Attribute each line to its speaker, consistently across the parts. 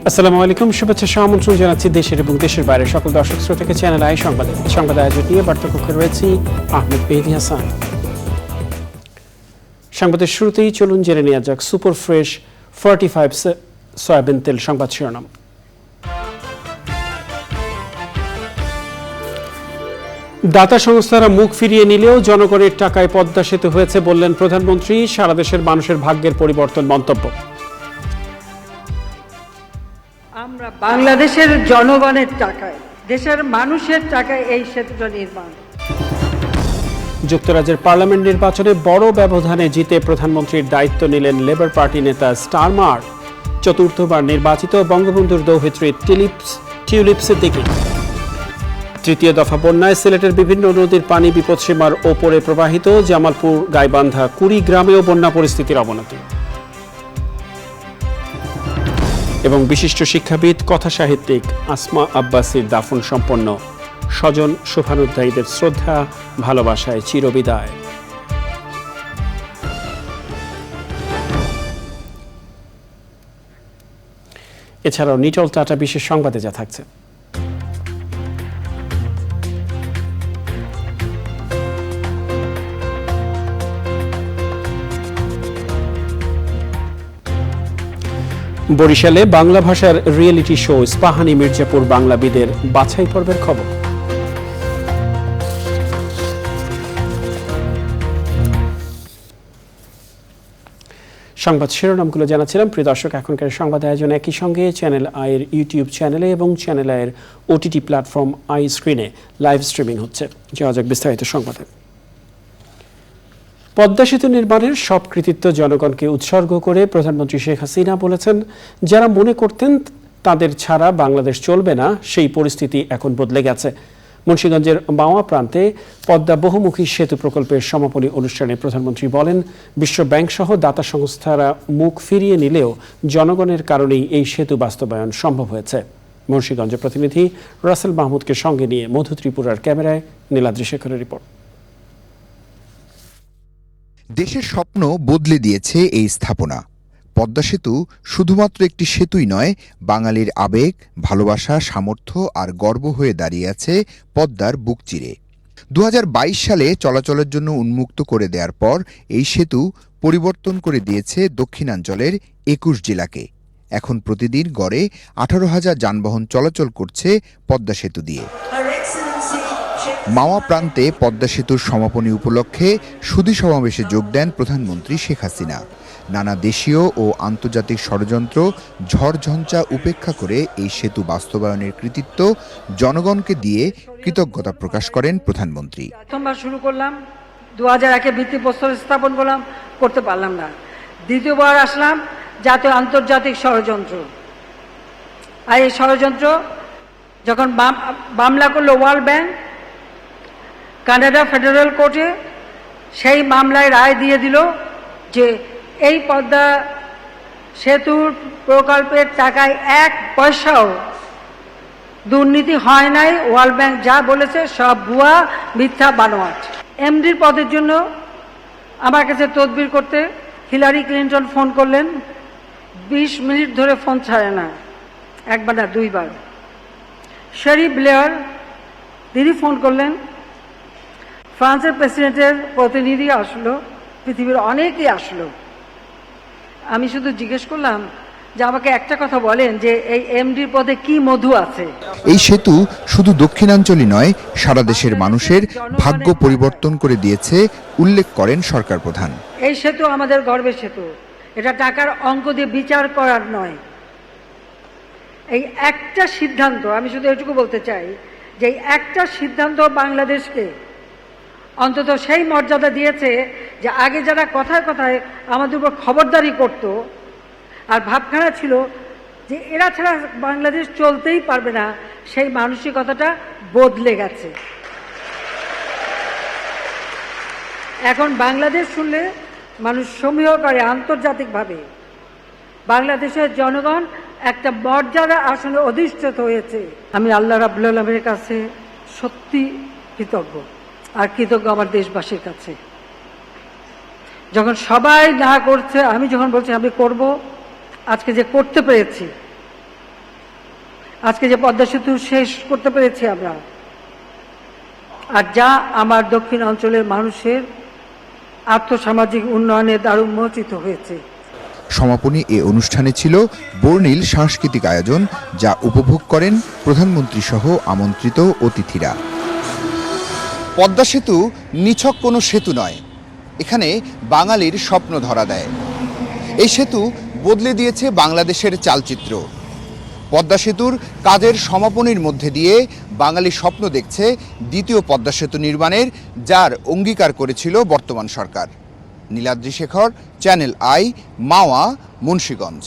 Speaker 1: আসসালামু আলাইকুম, শুভেচ্ছা আমন্ত্রণ জানাচ্ছি দেশের এবং দেশের বাইরের সকল দর্শক শ্রোতাকে চ্যানেল আই সংবাদ আয়োজন নিয়ে বার্তাকক্ষে রয়েছি আহমেদ মেহেদী হাসান। সংবাদের শুরুতেই চলুন জেনে নেওয়া যাক সুপার ফ্রেশ 45 সয়াবিন তেল সংবাদ শিরোনাম। দাতা সংস্থারা মুখ ফিরিয়ে নিলেও জনগণের টাকায় পদ্মা সেতু হয়েছে বললেন প্রধানমন্ত্রী। সারা দেশের মানুষের ভাগ্যের পরিবর্তন মন্তব্য।
Speaker 2: আমরা বাংলাদেশের জনগণের টাকায়, দেশের মানুষের টাকায় এই সেতুটা নির্মাণ।
Speaker 1: যুক্তরাজ্যের পার্লামেন্ট নির্বাচনে বড় ব্যবধানে জিতে প্রধানমন্ত্রীর দায়িত্ব নিলেন লেবার পার্টি নেতা স্টারমার। চতুর্থবার নির্বাচিত বঙ্গবন্ধুর দৌহিত্রী টিউলিপ সিদ্দিকী। তৃতীয় দফা বন্যায় সিলেটের বিভিন্ন নদীর পানি বিপদসীমার ওপরে প্রবাহিত। জামালপুর, গাইবান্ধা, কুড়িগ্রামেও বন্যা পরিস্থিতির অবনতি। এবং বিশিষ্ট শিক্ষাবিদ, কথা সাহিত্যিক আসমা আব্বাসীর দাফন সম্পন্ন। স্বজন শুভানুধ্যায়ীদের শ্রদ্ধা, ভালোবাসায় চিরবিদায়। এছাড়াও নিটল টাটা বিশেষ সংবাদে যা থাকছে। বরিশালে বাংলা ভাষার রিয়েলিটি শো ইস্পাহানি মির্জাপুর বাংলাবিদের বাছাই পর্বের খবর। সংবাদ শিরোনামগুলো জানাচ্ছিলাম। প্রিয় দর্শক, এখনকার সংবাদ আয়োজন একই সঙ্গে চ্যানেল আইয়ের ইউটিউব চ্যানেলে এবং চ্যানেল আইয়ের ওটিটি প্ল্যাটফর্ম আই স্ক্রিনে লাইভ স্ট্রিমিং হচ্ছে। যাওয়া যাক বিস্তারিত সংবাদে। পদ্মা সেতু নির্মাণের সব কৃতিত্ব জনগণকে উৎসর্গ করে প্রধানমন্ত্রী শেখ হাসিনা বলেছেন, যারা মনে করতেন তাদের ছাড়া বাংলাদেশ চলবে না, সেই পরিস্থিতি এখন বদলে গেছে। মুন্সিগঞ্জের মাওয়া প্রান্তে পদ্মা বহুমুখী সেতু প্রকল্পের সমাপনী অনুষ্ঠানে প্রধানমন্ত্রী বলেন, বিশ্ব ব্যাংক সহ দাতা সংস্থারা মুখ ফিরিয়ে নিলেও জনগণের কারণেই এই সেতু বাস্তবায়ন সম্ভব হয়েছে। মুন্সিগঞ্জের প্রতিনিধি রাসেল মাহমুদকে সঙ্গে নিয়ে মধু ত্রিপুরার ক্যামেরায় নীলাদ্রি শেখরের রিপোর্ট।
Speaker 3: দেশের স্বপ্ন বদলে দিয়েছে এই স্থাপনা। পদ্মা সেতু শুধুমাত্র একটি সেতুই নয়, বাঙালির আবেগ, ভালোবাসা, সামর্থ্য আর গর্ব হয়ে দাঁড়িয়ে আছে পদ্মার বুক চিরে। 2022 সালে চলাচলের জন্য উন্মুক্ত করে দেওয়ার পর এই সেতু পরিবর্তন করে দিয়েছে দক্ষিণাঞ্চলের 21 জেলাকে। এখন প্রতিদিন গড়ে 18,000 যানবাহন চলাচল করছে পদ্মা সেতু দিয়ে। মাওয়া প্রান্তে পদ্মা সেতুর সমাপনী উপলক্ষে সুধী সমাবেশে যোগ দেন প্রধানমন্ত্রী শেখ হাসিনা। নানা দেশীয় ও আন্তর্জাতিক ষড়যন্ত্র, ঝড়ঝঞ্ঝা উপেক্ষা করে এই সেতু বাস্তবায়নের কৃতিত্ব জনগণকে দিয়ে কৃতজ্ঞতা প্রকাশ করেন প্রধানমন্ত্রী।
Speaker 2: প্রথমবার শুরু করলাম, 2001-এ ভিত্তিপ্রস্তর স্থাপন করতে পারলাম না। দ্বিতীয়বার আসলাম, জাতীয় আন্তর্জাতিক ষড়যন্ত্র। আর এই ষড়যন্ত্র যখন মামলা করলো ওয়ার্ল্ড ব্যাংক কানাডা ফেডারেল কোর্টে, সেই মামলায় রায় দিয়ে দিল যে এই পদ্মা সেতুর প্রকল্পের টাকায় 1 পয়সাও দুর্নীতি হয় নাই। ওয়ার্ল্ড ব্যাংক যা বলেছে সব ভুয়া, মিথ্যা, বানোয়াট। এমডির পদের জন্য আমার কাছে তদবির করতে হিলারি ক্লিন্টন ফোন করলেন। 20 মিনিট ধরে ফোন ছাড়ে না, একবার না দুইবার। শেরি ব্লেয়ার তিনি ফোন করলেন। ফ্রান্সের প্রেসিডেন্টের প্রতিনিধি আসলো, পৃথিবীর অনেকেই আসলো। আমি শুধু জিজ্ঞেস করলাম যে আমাকে একটা কথা বলেন যে এই এমডির পদে কি মধু আছে।
Speaker 3: এই সেতু শুধু দক্ষিণাঞ্চলই নয়, সারা দেশের মানুষের ভাগ্য পরিবর্তন করে দিয়েছে উল্লেখ করেন সরকার প্রধান।
Speaker 2: এই সেতু আমাদের গর্বের সেতু, এটা টাকার অঙ্ক দিয়ে বিচার করার নয়। এই একটা সিদ্ধান্ত, আমি শুধু এটুকু বলতে চাই যে এই একটা সিদ্ধান্ত বাংলাদেশকে অন্তত সেই মর্যাদা দিয়েছে যে আগে যারা কথায় কথায় আমাদের উপর খবরদারি করত আর ভাবখানা ছিল যে এরা ছাড়া বাংলাদেশ চলতেই পারবে না, সেই মানসিকতাটা বদলে গেছে। এখন বাংলাদেশ শুনলে মানুষ সমীহ করে আন্তর্জাতিকভাবে। বাংলাদেশের জনগণ একটা মর্যাদা আসলে অধিষ্ঠিত হয়েছে। আমি আল্লাহ রাব্বুল আলামিনের কাছে সত্যি কৃতজ্ঞ, আর কৃতজ্ঞ আমার দেশবাসীর কাছে। যখন সবাই না করছে, আমি যখন বলছি আমি করব, আজকে যে করতে পেরেছি, আজকে যে পদ্মা সেতু শেষ করতে পেরেছি আমরা, আর যা আমার দক্ষিণ অঞ্চলের মানুষের আর্থসামাজিক উন্নয়নে দ্বার উন্মোচিত হয়েছে।
Speaker 3: সমাপনী এ অনুষ্ঠানে ছিল বর্ণিল সাংস্কৃতিক আয়োজন, যা উপভোগ করেন প্রধানমন্ত্রী সহ আমন্ত্রিত অতিথিরা। পদ্মা সেতু নিছক কোনো সেতু নয়, এখানে বাঙালির স্বপ্ন ধরা দেয়। এই সেতু বদলে দিয়েছে বাংলাদেশের চালচিত্র। পদ্মা সেতুর কাজের সমাপনীর মধ্যে দিয়ে বাঙালি স্বপ্ন দেখছে দ্বিতীয় পদ্মা সেতু নির্মাণের, যার অঙ্গীকার করেছিল বর্তমান সরকার। নীলাদ্রি শেখর, চ্যানেল আই, মাওয়া, মুন্সিগঞ্জ।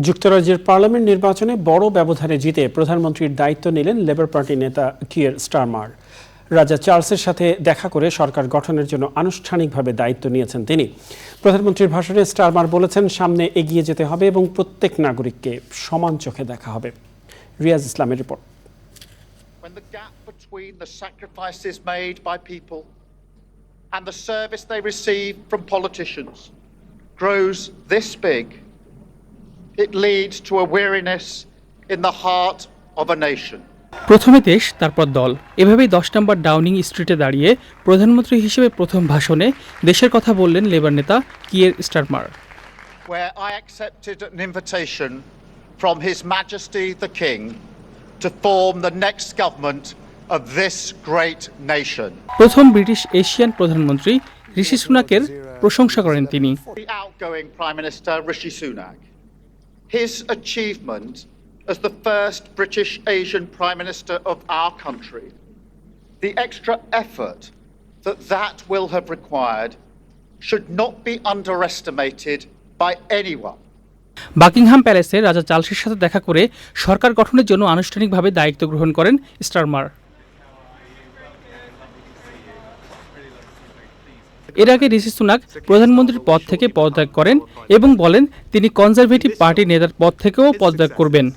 Speaker 1: যুক্তরাজ্যের পার্লামেন্ট নির্বাচনে বড় ব্যবধানে জিতে প্রধানমন্ত্রীর দায়িত্ব নিলেন লেবার পার্টি নেতা কিয়ার স্টারমার। রাজা চার্লসের সাথে দেখা করে সরকার গঠনের জন্য আনুষ্ঠানিকভাবে দায়িত্ব নিয়েছেন তিনি। প্রধানমন্ত্রীর ভাষণে স্টারমার বলেছেন, সামনে এগিয়ে যেতে হবে এবং প্রত্যেক নাগরিককে সমান চোখে দেখা হবে। রিয়াজ ইসলামের report.
Speaker 4: When the gap between the sacrifices made by people and the service they receive from politicians grows this big, it leads to a weariness in the heart of a nation.
Speaker 5: প্রথমে দেশ, তারপর দল, এভাবেই 10 নম্বর Downing স্ট্রিটে দাঁড়িয়ে প্রধানমন্ত্রী হিসেবে প্রথম ভাষণে দেশের কথা বললেন লেবার নেতা Keir Starmer.
Speaker 4: Where I accepted an invitation from His Majesty the King to form the next government of this great nation.
Speaker 5: প্রথম ব্রিটিশ এশিয়ান প্রধানমন্ত্রী ঋষি সুনাকের প্রশংসা করেন তিনি।
Speaker 4: The outgoing Prime Minister Rishi Sunak, his achievement as the first British Asian Prime Minister of our country, the extra effort that will have required should not be underestimated by anyone.
Speaker 5: Buckingham প্যালেসে রাজা চার্লসের সাথে দেখা করে সরকার গঠনের জন্য আনুষ্ঠানিকভাবে দায়িত্ব গ্রহণ করেন স্টারমার। এর আগে ঋষি সুনাক প্রধানমন্ত্রীর পদ থেকে পদত্যাগ করেন এবং বলেন তিনি কনজারভেটিভ পার্টির নেতার পদ থেকেও পদত্যাগ করবেন।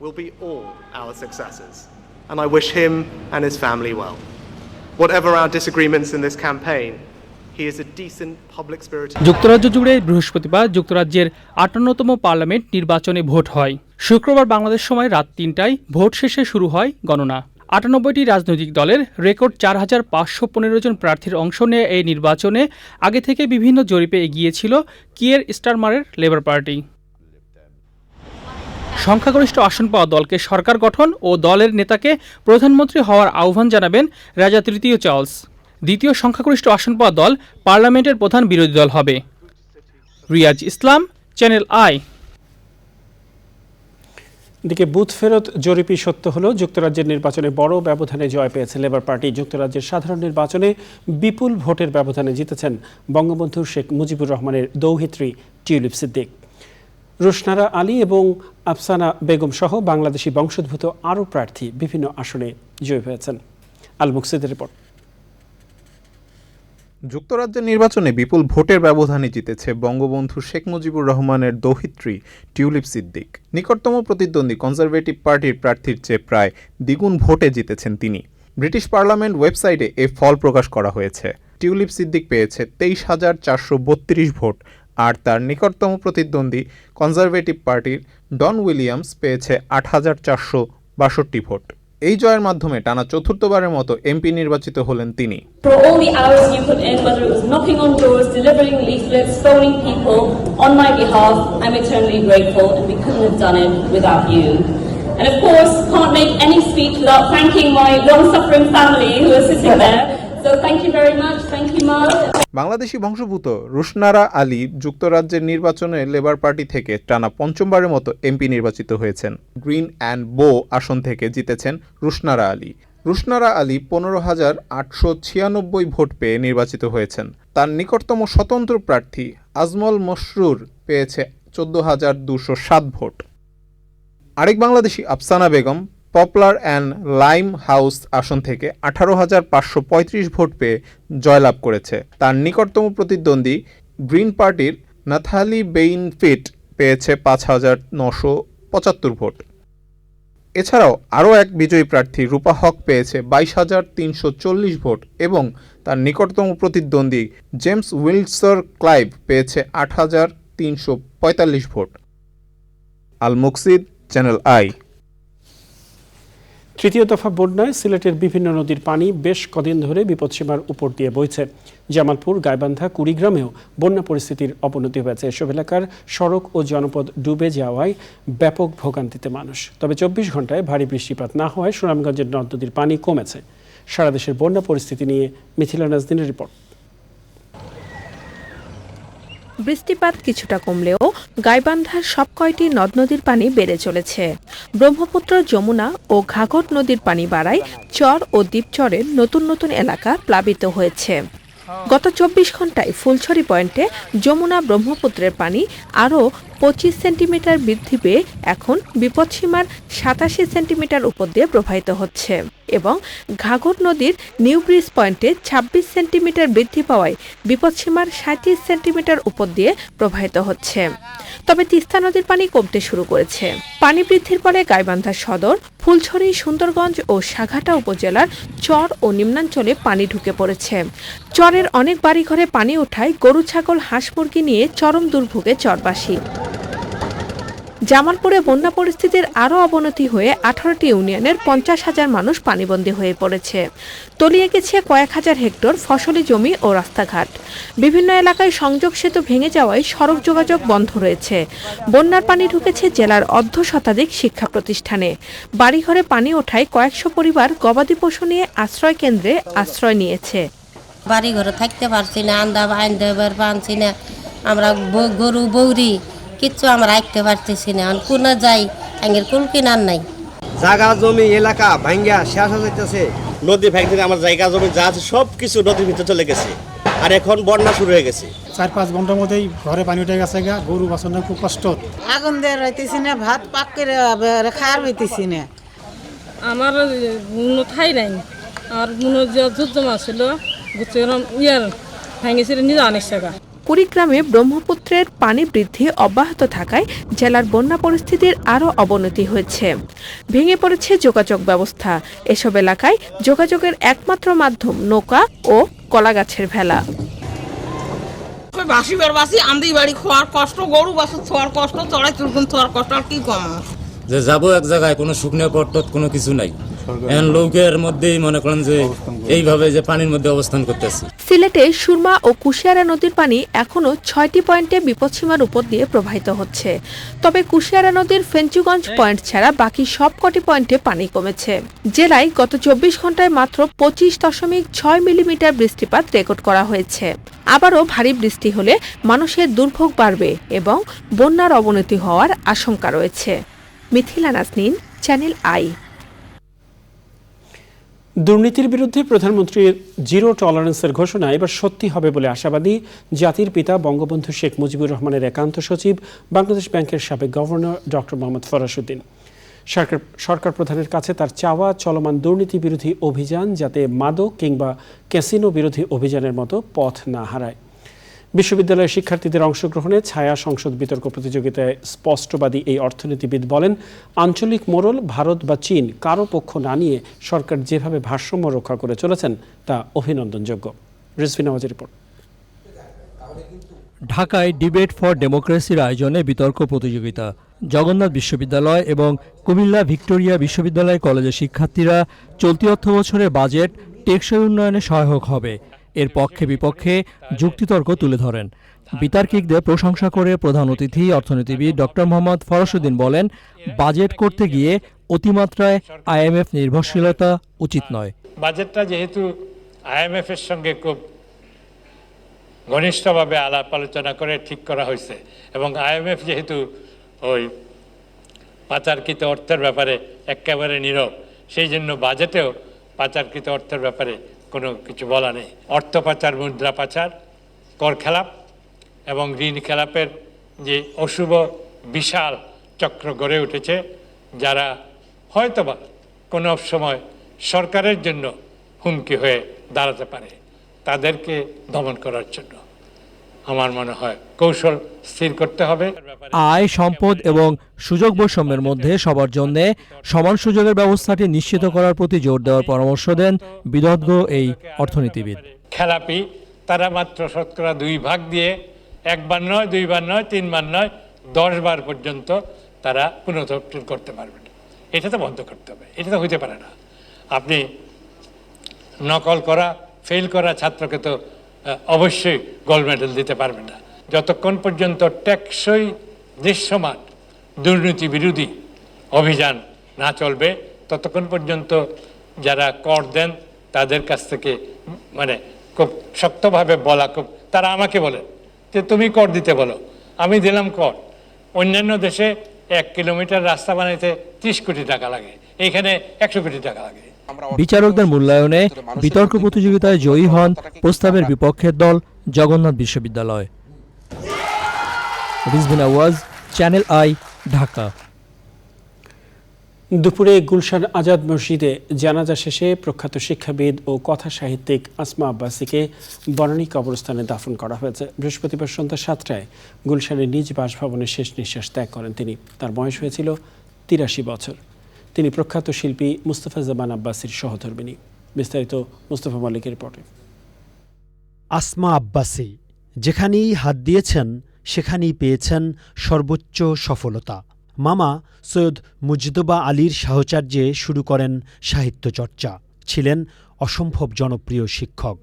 Speaker 6: Will be all our successes, and I wish him and his family well. Whatever our disagreements in this campaign, he is a decent, public-spirited.
Speaker 5: যুক্তরাজ্য জুড়ে বৃহস্পতিবার যুক্তরাজ্যের 58তম পার্লামেন্ট নির্বাচনে ভোট হয়। শুক্রবার বাংলাদেশ সময় রাত 3টায় ভোট শেষে শুরু হয় গণনা। 98টি রাজনৈতিক দলের রেকর্ড 4515 জন প্রার্থীর অংশ নেয় এই নির্বাচনে। আগে থেকে বিভিন্ন জরিপে এগিয়ে ছিল কিয়ার স্টারমারের লেবার পার্টি। সংখ্যাগরিষ্ঠ আসন পাওয়া দলকে সরকার গঠন ও দলের নেতাকে প্রধানমন্ত্রী হওয়ার আহ্বান জানাবেন রাজা তৃতীয় চার্লস। দ্বিতীয় সংখ্যাগরিষ্ঠ আসন পাওয়া দল পার্লামেন্টের প্রধান বিরোধী দল হবে। রিয়াজ ইসলাম, চ্যানেল আই।
Speaker 1: এদিকে বুথ ফেরত জরিপই সত্য হলো, যুক্তরাজ্যের নির্বাচনে বড় ব্যবধানে জয় পেয়েছে লেবার পার্টি। যুক্তরাজ্যের সাধারণ নির্বাচনে বিপুল ভোটের ব্যবধানে জিতেছেন বঙ্গবন্ধু শেখ মুজিবুর রহমানের দৌহিত্রী টিউলিপ সিদ্দিক। রোশনারা আলী এবং আফসানা বেগম সহ বাংলাদেশি বংশোদ্ভূত আরও প্রার্থী বিভিন্ন আসনে জয়ী হয়েছেন। আল মুকসিদের রিপোর্ট।
Speaker 7: যুক্তরাজ্যের নির্বাচনে বিপুল ভোটের ব্যবধানে জিতেছে বঙ্গবন্ধু শেখ মুজিবুর রহমানের দৌহিত্রী টিউলিপ সিদ্দিক। নিকটতম প্রতিদ্বন্দ্বী কনজারভেটিভ পার্টির প্রার্থীর চেয়ে প্রায় দ্বিগুণ ভোটে জিতেছেন তিনি। ব্রিটিশ পার্লামেন্ট ওয়েবসাইটে এ ফল প্রকাশ করা হয়েছে। টিউলিপ সিদ্দিক পেয়েছে 23,432 ভোট, আর তার নিকটতম প্রতিদ্বন্দ্বী কনজারভেটিভ পার্টির ডন উইলিয়ামস পেয়েছে 8,462 ভোট। এই জয়ের মাধ্যমে টানা চতুর্থবারের মতো এমপি নির্বাচিত হলেন তিনি।
Speaker 8: For all the hours you put in, whether it was knocking on doors, delivering leaflets, phoning people on my behalf, I'm eternally grateful, and we couldn't have done it without you. And of course, can't make any speech without thanking my long-suffering family who are sitting there. So thank you very much. Thank you, Mark.
Speaker 7: Bangladeshi বংশোদ্ভূত রুশনারা আলী যুক্তরাজ্যের নির্বাচনে labour party থেকে টানা পঞ্চমবারের মতো MP নির্বাচিত হয়েছেন। Green and বো আসন থেকে জিতেছেন রুশনারা আলী। রুশনারা আলী 15,896 ভোট পেয়ে নির্বাচিত হয়েছেন। তার নিকটতম স্বতন্ত্র প্রার্থী আজমল মসরুর পেয়েছে 14,207 ভোট। আরেক Bangladeshi Afsana Begum popular and lime house আসন থেকে 18,535 ভোট পেয়ে জয়লাভ করেছে। তার নিকটতম প্রতিদ্বন্দ্বী গ্রিন পার্টির নাথালি বেইনফিট পেয়েছে 5,975 ভোট। এছাড়াও আরও এক বিজয়ী প্রার্থী রূপা হক পেয়েছে 22,340 ভোট এবং তার নিকটতম প্রতিদ্বন্দ্বী জেমস উইলসর ক্লাইভ পেয়েছে 8,345 ভোট। Al মুকসিদ, channel I.
Speaker 1: তৃতীয় দফা বন্যায় সিলেটের বিভিন্ন নদীর পানি বেশ কদিন ধরে বিপদসীমার উপর দিয়ে বইছে। জামালপুর, গাইবান্ধা, কুড়িগ্রামেও বন্যা পরিস্থিতির অবনতি হয়েছে। এসব এলাকার সড়ক ও জনপদ ডুবে যাওয়ায় ব্যাপক ভোগান্তিতে মানুষ। তবে 24 ঘন্টায় ভারী বৃষ্টিপাত না হওয়ায় সুনামগঞ্জের নদ নদীর পানি কমেছে। সারা দেশের বন্যা পরিস্থিতি নিয়ে মিথিলা নাজনীনের রিপোর্ট।
Speaker 9: বৃষ্টিপাত কিছুটা কমলেও গাইবান্ধার সব কয়টি নদ নদীর পানি বেড়ে চলেছে। ব্রহ্মপুত্র, যমুনা ও ঘাঘট নদীর পানি বাড়ায় চর ও দ্বীপচরের নতুন নতুন এলাকা প্লাবিত হয়েছে। গত 24 ঘন্টায় ফুলছড়ি পয়েন্টে যমুনা ব্রহ্মপুত্রের পানি আরও 25 সেন্টিমিটার বৃদ্ধি পেয়ে এখন বিপদসীমার 87 সেন্টিমিটার উপর দিয়ে প্রবাহিত হচ্ছে এবং ঘাঘট নদীর নিউ ব্রিজ পয়েন্টে 26 সেন্টিমিটার বৃদ্ধি পাওয়ায় বিপদসীমার 37 সেন্টিমিটার উপর দিয়ে প্রবাহিত হচ্ছে। তবে তিস্তা নদীর পানি কমতে শুরু করেছে। পানি বৃদ্ধির ফলে গাইবান্ধা সদর, ফুলছড়ি, সুন্দরগঞ্জ ও সাঘাটা উপজেলার চর ও নিম্নাঞ্চলে পানি ঢুকে পড়েছে। চরের অনেক বাড়িঘরে পানি ওঠায় গরু, ছাগল, হাঁস, মুরগি নিয়ে চরম দুর্ভোগে চরবাসী। জামালপুরে বন্যা পরিস্থিতির আরও অবনতি হয়ে 18টি ইউনিয়নের 50,000 মানুষ পানিবন্দী হয়ে পড়েছে। তলিয়ে গেছে কয়েক হাজার হেক্টর ফসলি জমি ও রাস্তাঘাট। বিভিন্ন এলাকায় সংযোগ সেতু ভেঙে যাওয়ায় সড়ক যোগাযোগ বন্ধ রয়েছে। বন্যার পানি ঢুকেছে জেলার অর্ধশতাধিক শিক্ষা প্রতিষ্ঠানে। বাড়িঘরে পানি ওঠায় কয়েকশো পরিবার গবাদি পশু নিয়ে আশ্রয় কেন্দ্রে আশ্রয় নিয়েছে।
Speaker 10: বাড়ি ঘরে থাকতে পারছি না, আন্দাবার পানছি না, আমরা গরু বৌরি কিচ্ছু আমরা রাখতে পারতেছি না। কোন যাই আঙ্গের কুল কিনার নাই।
Speaker 11: জায়গা জমি এলাকা ভাঙ্গা শেষ হয়ে যাইতেছে।
Speaker 12: নদী ভাঙতে আমার জায়গা জমি যা আছে সব কিছু নদীর ভিতরে চলে গেছে, আর এখন বন্যা শুরু হয়ে গেছে।
Speaker 13: 4-5 ঘন্টার মধ্যেই ঘরে পানি উঠে গেছে, গরু বাছানো খুব কষ্ট।
Speaker 14: আগুন দিয়ে রাইতেছি না, ভাত পাক করে খাওয়ার হইতেছি না।
Speaker 15: আমার ঠাই নাই, আর যুদ্ধ ছিল ইয়ার ভাঙেছিল নিজে অনেক জায়গা।
Speaker 9: কুড়িগ্রামে ব্রহ্মপুত্রের পানি বৃদ্ধি অব্যাহত থাকায় জেলার বন্যা পরিস্থিতির আরও অবনতি হয়েছে। ভেঙে পড়েছে যোগাযোগ ব্যবস্থা। এসব এলাকায় যোগাযোগের একমাত্র মাধ্যম নৌকা ও কলাগাছের ভেলা।
Speaker 14: বাসি আমদি বাড়ি খোয়ার কষ্ট, গরু বাসু ছোয়ার কষ্ট, চড়াই চুলকুন ছোয়ার কষ্ট, আর কি কম।
Speaker 16: যে যাবো এক জায়গায় কোনো শুকনো পট্টত কোনো কিছু নাই, এখন লোকের মধ্যেই মনে করেন যে এইভাবে যে পানির মধ্যে অবস্থান করতেছে।
Speaker 9: সিলেটে সুরমা ও কুশিয়ারা নদীর পানি এখনো 6টি পয়েন্টে বিপদসীমার উপর দিয়ে প্রবাহিত হচ্ছে। তবে কুশিয়ারা নদীর ফেঞ্চুগঞ্জ পয়েন্ট ছাড়া বাকি সবকটি পয়েন্টে পানি কমেছে। জেলায় গত 24 ঘন্টায় মাত্র 25.6 মিলিমিটার বৃষ্টিপাত রেকর্ড করা হয়েছে। আবারও ভারী বৃষ্টি হলে মানুষের দুর্ভোগ বাড়বে এবং বন্যার অবনতি হওয়ার আশঙ্কা রয়েছে। Mithila Nazneen, Channel I.
Speaker 1: দুর্নীতির বিরুদ্ধে প্রধানমন্ত্রীর জিরো টলারেন্সের ঘোষণা এবার সত্যি হবে বলে আশাবাদী জাতির পিতা বঙ্গবন্ধু শেখ মুজিবুর রহমানের একান্ত সচিব, বাংলাদেশ ব্যাংকের সাবেক গভর্নর ডক্টর মোহাম্মদ ফরাসউদ্দিন। সরকার প্রধানের কাছে তার চাওয়া চলমান দুর্নীতি বিরোধী অভিযান যাতে মাদক কিংবা ক্যাসিনো বিরোধী অভিযানের মতো পথ না হারায়। বিশ্ববিদ্যালয়ের শিক্ষার্থীদের অংশগ্রহণে ছায়া সংসদ বিতর্ক প্রতিযোগিতায় স্পষ্টবাদী এই অর্থনীতিবিদ বলেন, আঞ্চলিক মোড়ল ভারত বা চীন কারো পক্ষ না নিয়ে সরকার যেভাবে ভারসাম্য রক্ষা করে চলেছেন তা অভিনন্দনযোগ্য। রিজভি নামাজের রিপোর্ট।
Speaker 17: ঢাকায় ডিবেট ফর ডেমোক্রেসির আয়োজনে বিতর্ক প্রতিযোগিতা। জগন্নাথ বিশ্ববিদ্যালয় এবং কুমিল্লা ভিক্টোরিয়া বিশ্ববিদ্যালয় কলেজের শিক্ষার্থীরা চলতি অর্থবছরে বাজেট টেকসই উন্নয়নে সহায়ক হবে এর পক্ষে বিপক্ষে যুক্তিতর্ক তুলে ধরেন। বিতার্কিকদের প্রশংসা করে প্রধান অতিথি অর্থনীতিবিদ ডক্টর মোহাম্মদ ফরাসউদ্দিন বলেন, বাজেট করতে গিয়ে অতিমাত্রায় আইএমএফ নির্ভরশীলতা উচিত নয়।
Speaker 18: বাজেটটা যেহেতু আইএমএফ এর সঙ্গে খুব ঘনিষ্ঠভাবে আলাপ আলোচনা করে ঠিক করা হয়েছে। এবং IMF যেহেতু ওই পাচারকৃত অর্থের ব্যাপারে একেবারে নীরব, সেই জন্য বাজেটেও পাচারকৃত অর্থের ব্যাপারে কোনো কিছু বলা নেই। অর্থ পাচার, মুদ্রা পাচার, কর খেলাপ এবং ঋণ খেলাপের যে অশুভ বিশাল চক্র গড়ে উঠেছে, যারা হয়তোবা কোনো সময় সরকারের জন্য হুমকি হয়ে দাঁড়াতে পারে, তাদেরকে দমন করার জন্য আমার মনে হয় কৌশল স্থির করতে হবে।
Speaker 17: আয়, সম্পদ এবং সুযোগ বৈষম্যের মধ্যে সবার জন্য সমান সুযোগের ব্যবস্থাটি নিশ্চিত করার প্রতি জোর দেওয়ার পরামর্শ দেন বিদগ্ধ এই অর্থনীতিবিদ।
Speaker 18: খেলাপি তারা মাত্র শতকরা 2 ভাগ দিয়ে 1 বার নয়, 2 বার নয়, 3 বার নয়, 10 বার পর্যন্ত তারা পুনরুত্থান করতে পারবে না। এটা তো বন্ধ করতে হবে, এটা তো হইতে পারে না। আপনি নকল করা, ফেল করা ছাত্রকে তো অবশ্যই গোল্ড মেডেল দিতে পারবে না। যতক্ষণ পর্যন্ত টেকসই দৃশ্যমান দুর্নীতি বিরোধী অভিযান না চলবে, ততক্ষণ পর্যন্ত যারা কর দেন তাদের কাছ থেকে মানে খুব শক্তভাবে বলা, তারা আমাকে বলে যে তুমি কর দিতে বলো, আমি দিলাম কর। অন্যান্য দেশে 1 কিলোমিটার রাস্তা বানাইতে 30 কোটি টাকা লাগে, এইখানে 100 কোটি টাকা লাগে।
Speaker 17: বিচারকদের মূল্যায়নে বিতর্ক প্রতিযোগিতায় জয়ী হন প্রস্তাবের বিপক্ষের দল জগন্নাথ বিশ্ববিদ্যালয়। রিজভিন আওয়াজ, চ্যানেল আই, ঢাকা।
Speaker 1: দুপুরে গুলশান আজাদ মসজিদে জানাজা শেষে প্রখ্যাত শিক্ষাবিদ ও কথা সাহিত্যিক আসমা আব্বাসীকে বনানী কবরস্থানে দাফন করা হয়েছে। বৃহস্পতিবার সন্ধ্যা 7টায় গুলশানের নিজ বাসভবনে শেষ নিঃশ্বাস ত্যাগ করেন তিনি। তার বয়স হয়েছিল 83 বছর। তিনি প্রখ্যাত শিল্পী মুস্তাফা জামান আব্বাসীর সহধর্মিণী। বিস্তারিত মুস্তাফা মালিকের রিপোর্টে।
Speaker 19: আসমা আব্বাসী যেখানেই হাত দিয়েছেন সেখানেই পেয়েছেন সর্বোচ্চ সফলতা। মামা সৈয়দ মুজতবা আলীর সাহচর্যে শুরু করেন সাহিত্য চর্চা। ছিলেন অসম্ভব জনপ্রিয় শিক্ষক।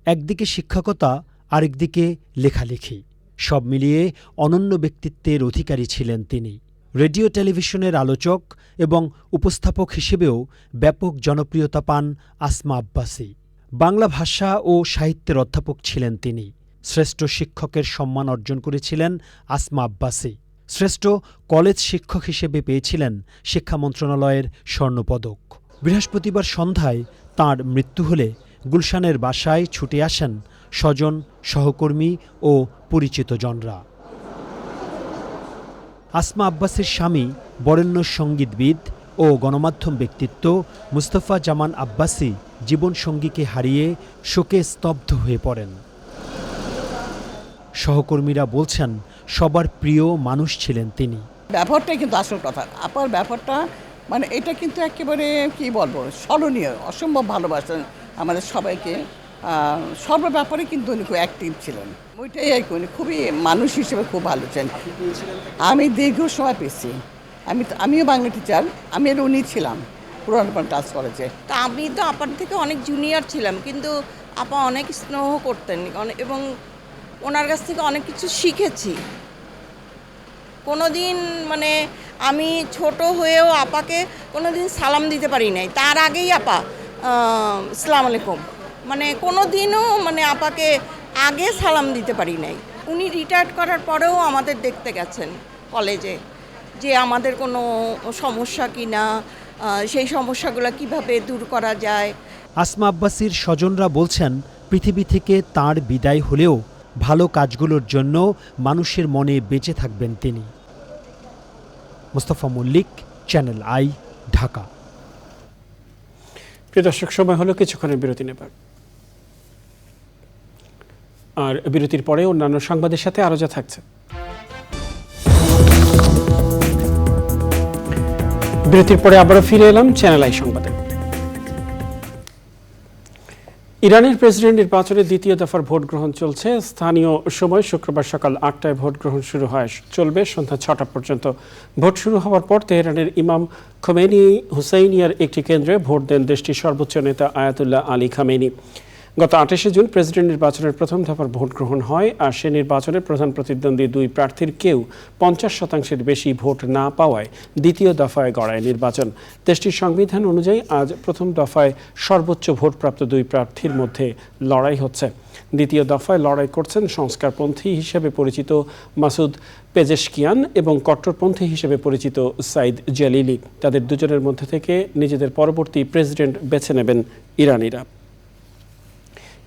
Speaker 19: একদিকে শিক্ষকতা, আরেকদিকে লেখালেখি, সব মিলিয়ে অনন্য ব্যক্তিত্বের অধিকারী ছিলেন তিনি। রেডিও টেলিভিশনের আলোচক এবং উপস্থাপক হিসেবেও ব্যাপক জনপ্রিয়তা পান আসমা আব্বাসী। বাংলা ভাষা ও সাহিত্যের অধ্যাপক ছিলেন তিনি। শ্রেষ্ঠ শিক্ষকের সম্মান অর্জন করেছিলেন আসমা আব্বাসী। শ্রেষ্ঠ কলেজ শিক্ষক হিসেবে পেয়েছিলেন শিক্ষা মন্ত্রণালয়ের স্বর্ণপদক। বৃহস্পতিবার সন্ধ্যায় তাঁর মৃত্যু হলে গুলশানের বাসায় ছুটে আসেন স্বজন, সহকর্মী ও পরিচিতজনরা। আসমা আব্বাসীর স্বামী বরেণ্য সঙ্গীতবিদ ও গণমাধ্যম ব্যক্তিত্ব মুস্তাফা জামান আব্বাসী জীবনসঙ্গীকে হারিয়ে শোকে স্তব্ধ হয়ে পড়েন। সহকর্মীরা বলছেন সবার প্রিয় মানুষ ছিলেন তিনি।
Speaker 20: ব্যাপারটাই কিন্তু আসল কথা, আপার ব্যাপারটা মানে এটা কিন্তু একেবারে কি বলবো, স্মরণীয়, অসম্ভব ভালোবাসেন আমাদের সবাইকে। সর্ব ব্যাপারে কিন্তু উনি খুব অ্যাক্টিভ ছিলেন। ওইটাই আর কি, উনি খুবই মানুষ হিসেবে খুব ভালো ছিলেন। আমি দীর্ঘ সময় পেয়েছি, আমিও বাংলা টিচার, আমি এর উনি ছিলাম পুরানপাড়া ক্লাস কলেজে।
Speaker 21: তা আমি তো আপার থেকে অনেক জুনিয়র ছিলাম, কিন্তু আপা অনেক স্নেহ করতেন এবং ওনার কাছ থেকে অনেক কিছু শিখেছি। কোনোদিন মানে আমি ছোট হয়েও আপাকে কোনোদিন সালাম দিতে পারি নাই, তার আগেই আপা আসসালামু আলাইকুম, মানে কোনোদিনও মানে আপাকে আগে সালাম দিতে পারি নাই। উনি রিটায়ার্ড করার পরেও আমাদের দেখতে গেছেন কলেজে, যে আমাদের কোনো সমস্যা কি না, সেই সমস্যাগুলো কিভাবে দূর করা যায়।
Speaker 19: আসমা আব্বাসীর স্বজনরা বলছেন পৃথিবী থেকে তাঁর বিদায় হলেও ভালো কাজগুলোর জন্য মানুষের মনে বেঁচে থাকবেন তিনি। Mustafa Mallik, Channel I, Dhaka.
Speaker 1: প্রিয় দর্শক, সময় হলো কিছুক্ষণের বিরতি নেবার। আর বিরতির পরে অন্যান্য সংবাদের সাথে আরো যা থাকছে। বিরতির পরে আবারও ফিরে এলাম চ্যানেল আই সংবাদে। ইরানের প্রেসিডেন্ট নির্বাচনের দ্বিতীয় দফার ভোট গ্রহণ চলছে। স্থানীয় সময় শুক্রবার সকাল 8টায় ভোট গ্রহণ শুরু হয়, চলবে সন্ধ্যা 6টা পর্যন্ত। ভোট শুরু হওয়ার পর তেহরানের ইমাম খোমেনি হুসাইনিয়ার একটি কেন্দ্রে ভোট দেন দেশটির সর্বোচ্চ নেতা আয়াতুল্লাহ আলী খামেনি। গত 28 জুন প্রেসিডেন্ট নির্বাচনের প্রথম দফার ভোট গ্রহণ হয়, আর সে নির্বাচনে প্রধান প্রতিদ্বন্দ্বী দুই প্রার্থীর কেউ 50% বেশি ভোট না পাওয়ায় দ্বিতীয় দফায় গড়ায় নির্বাচন। দেশটির সংবিধান অনুযায়ী আজ প্রথম দফায় সর্বোচ্চ ভোটপ্রাপ্ত দুই প্রার্থীর মধ্যে লড়াই হচ্ছে। দ্বিতীয় দফায় লড়াই করছেন সংস্কারপন্থী হিসেবে পরিচিত মাসুদ পেজেশকিয়ান এবং কট্টরপন্থী হিসেবে পরিচিত সাইদ জালিলি। তাদের দুজনের মধ্যে থেকে নিজেদের পরবর্তী প্রেসিডেন্ট বেছে নেবেন ইরানিরা।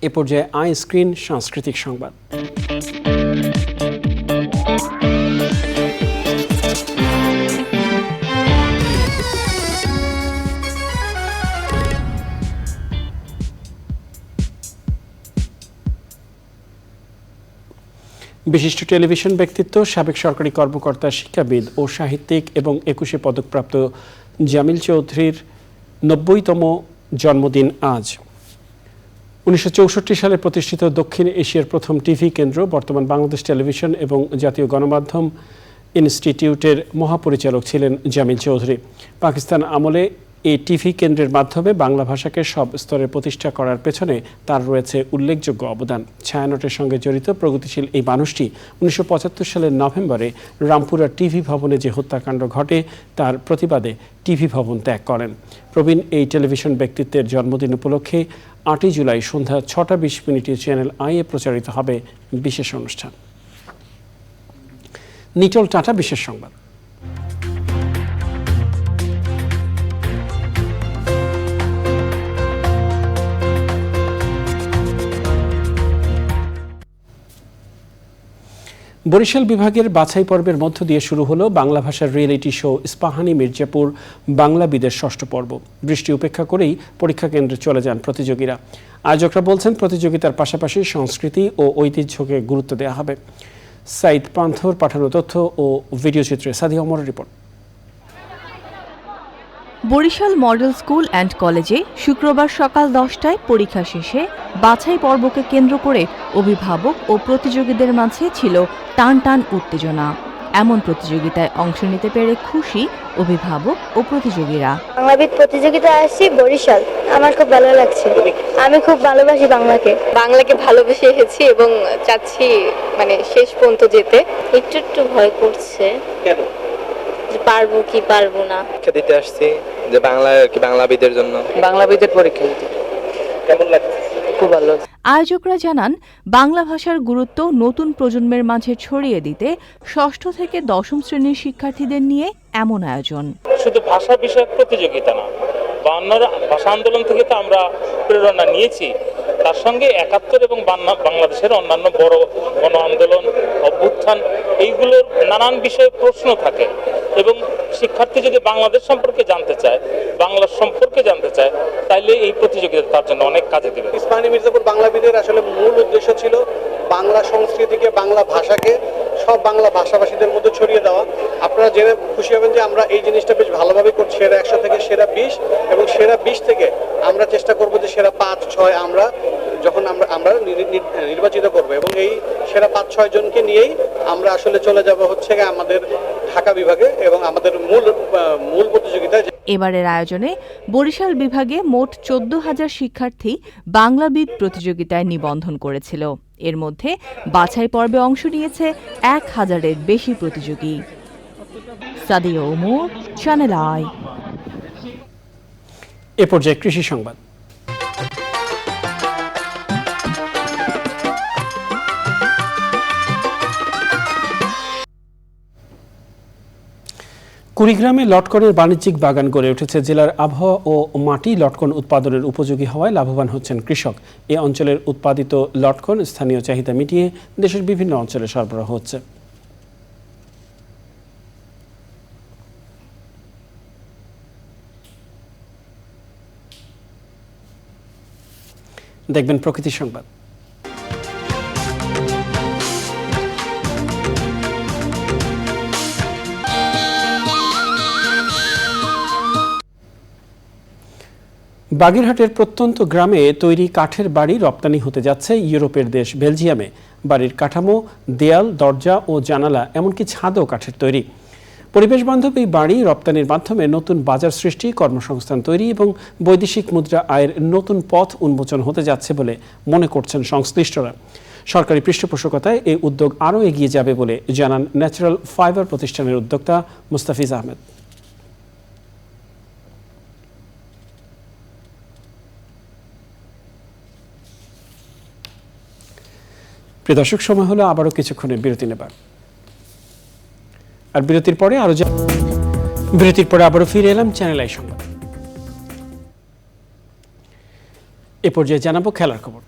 Speaker 1: এ পর্যায়ে আই স্ক্রিন সাংস্কৃতিক সংবাদ। বিশিষ্ট টেলিভিশন ব্যক্তিত্ব, সাবেক সরকারি কর্মকর্তা, শিক্ষাবিদ ও সাহিত্যিক এবং 21 পদকপ্রাপ্ত জামিল চৌধুরীর 90তম জন্মদিন আজ। 1964 সালে প্রতিষ্ঠিত দক্ষিণ এশিয়ার প্রথম টিভি কেন্দ্র, বর্তমান বাংলাদেশ টেলিভিশন এবং জাতীয় গণমাধ্যম ইনস্টিটিউটের মহাপরিচালক ছিলেন জামিল চৌধুরী। পাকিস্তান আমলে এই টিভি কেন্দ্রের মাধ্যমে বাংলা ভাষাকে সব স্তরে প্রতিষ্ঠা করার পেছনে তার রয়েছে উল্লেখযোগ্য অবদান। ছায়ানটের সঙ্গে জড়িত প্রগতিশীল এই মানুষটি 1975 সালের নভেম্বরে রামপুরা টিভি ভবনে যে হত্যাকাণ্ড ঘটে তার প্রতিবাদে টিভি ভবন ত্যাগ করেন। প্রবীণ এই টেলিভিশন ব্যক্তিত্বের জন্মদিন উপলক্ষে 8 জুলাই সন্ধ্যা 6:20 চ্যানেল আই-এ প্রচারিত হবে বিশেষ অনুষ্ঠান। নিটল টাটা বিশেষ সংবাদ। বরিশাল বিভাগের বাছাই পর্বের মধ্য দিয়ে শুরু হলো বাংলা ভাষার রিয়েলিটি শো ইস্পাহানি মির্জাপুর বাংলাবিদের 6ষ্ঠ পর্ব। বৃষ্টি উপেক্ষা করেই পরীক্ষা কেন্দ্রে চলে যান প্রতিযোগীরা। আয়োজকরা বলছেন, প্রতিযোগিতার পাশাপাশি সংস্কৃতি ও ঐতিহ্যকে গুরুত্ব দেওয়া হবে। সাইদ পান্থর পাঠানো তথ্য ও ভিডিও চিত্রে সাদিয়া ওমরের রিপোর্ট।
Speaker 2: বরিশাল মডেল স্কুল অ্যান্ড কলেজে শুক্রবার সকাল 10টায় পরীক্ষা শেষে বাছাই পর্বকে কেন্দ্র করে অভিভাবক ও প্রতিযোগীদের মাঝে ছিল টান টান উত্তেজনা। এমন প্রতিযোগিতায় অংশ নিতে পেরে খুশি অভিভাবক ও প্রতিযোগীরা।
Speaker 22: বাংলাবিদ প্রতিযোগিতায় আসছি বরিশাল, আমার খুব ভালো লাগছে। আমি খুব ভালোবাসি বাংলাকে ভালোবেসে এসেছি এবং চাচ্ছি শেষ পর্যন্ত যেতে। একটু ভয় করছে, পারবো কি পারবো না।
Speaker 23: পরীক্ষা দিতে আসছি যে বাংলাবিদের জন্য,
Speaker 22: বাংলাবিদের পরীক্ষা দিতে।
Speaker 23: কেমন লাগছে?
Speaker 22: খুব ভালো।
Speaker 2: আয়োজকরা জানান, বাংলা ভাষার গুরুত্ব নতুন প্রজন্মের মাঝে ছড়িয়ে দিতে 6ষ্ঠ থেকে 10ম শ্রেণীর শিক্ষার্থীদের নিয়ে এমন আয়োজন।
Speaker 24: শুধু ভাষা বিষয়ক প্রতিযোগিতা না, 52 ভাষা আন্দোলন থেকে তো আমরা প্রেরণা নিয়েছি, তার সঙ্গে 71 এবং বাংলাদেশের অন্যান্য বড় গণ আন্দোলন, অভ্যুত্থান, এইগুলোর নানান বিষয়ে প্রশ্ন থাকে এবং শিক্ষার্থী যদি বাংলাদেশ সম্পর্কে জানতে চায়, বাংলার সম্পর্কে জানতে চায়, তাইলে এই প্রতিযোগিতা তার জন্য অনেক কাজে দেবে।
Speaker 25: ইস্পাহানি মির্জাপুর বাংলাবিদের আসলে মূল উদ্দেশ্য ছিল বাংলা সংস্কৃতিকে, বাংলা ভাষাকে সব বাংলা ভাষাভাষীদের মধ্যে ছড়িয়ে দেওয়া। আপনারা জেনে খুশি হবেন যে আমরা এই জিনিসটা বেশ ভালোভাবে করছি। সেরা 100 থেকে সেরা 20 এবং সেরা 20 থেকে আমরা চেষ্টা করব যে সেরা 5-6 আমরা নির্বাচিত করব এবং এই সেরা 5-6 জনকে নিয়েই আমরা আসলে চলে যাব হচ্ছে আমাদের ঢাকা বিভাগে এবং আমাদের মূল প্রতিযোগিতায়।
Speaker 2: এবারের আয়োজনে বরিশাল বিভাগে মোট 14,000 শিক্ষার্থী বাংলাবিদ প্রতিযোগিতায় নিবন্ধন করেছিল। এর মধ্যে বাছাই পর্বে অংশ নিয়েছে 1000-এর বেশি প্রতিযোগী। Sadia Omar, channel I.
Speaker 1: এ পর্যায়ে কৃষি সংবাদ। কুড়িগ্রামে লটকনের বাণিজ্যিক বাগান গড়ে উঠেছে। জেলার আবহাওয়া ও মাটি লটকন উৎপাদনের উপযোগী হওয়ায় লাভবান হচ্ছেন কৃষক। এ অঞ্চলের উৎপাদিত লটকন স্থানীয় চাহিদা মিটিয়ে দেশের বিভিন্ন অঞ্চলে সরবরাহ হচ্ছে। দেখবেন প্রকৃতি সংবাদ। বাগেরহাটের প্রত্যন্ত গ্রামে তৈরি কাঠের বাড়ি রপ্তানি হতে যাচ্ছে ইউরোপের দেশ বেলজিয়ামে। বাড়ির কাঠামো, দেয়াল, দরজা ও জানালা এমনকি ছাদও কাঠের তৈরি। পরিবেশ বান্ধব এই বাড়ি রপ্তানির মাধ্যমে নতুন বাজার সৃষ্টি, কর্মসংস্থান তৈরি এবং বৈদেশিক মুদ্রা আয়ের নতুন পথ উন্মোচন হতে যাচ্ছে বলে মনে করছেন সংশ্লিষ্টরা। সরকারি পৃষ্ঠপোষকতায় এই উদ্যোগ আরও এগিয়ে যাবে বলে জানান ন্যাচারাল ফাইবার প্রতিষ্ঠানের উদ্যোক্তা মুস্তাফিজ আহমেদ। প্রিয় দর্শক, সময় হলো আবারও কিছুক্ষণের বিরতি নেবার। আর বিরতির পরে আবারও ফিরে এলাম চ্যানেল আই সংবাদ। এ পর্যায়ে জানাবো খেলার খবর।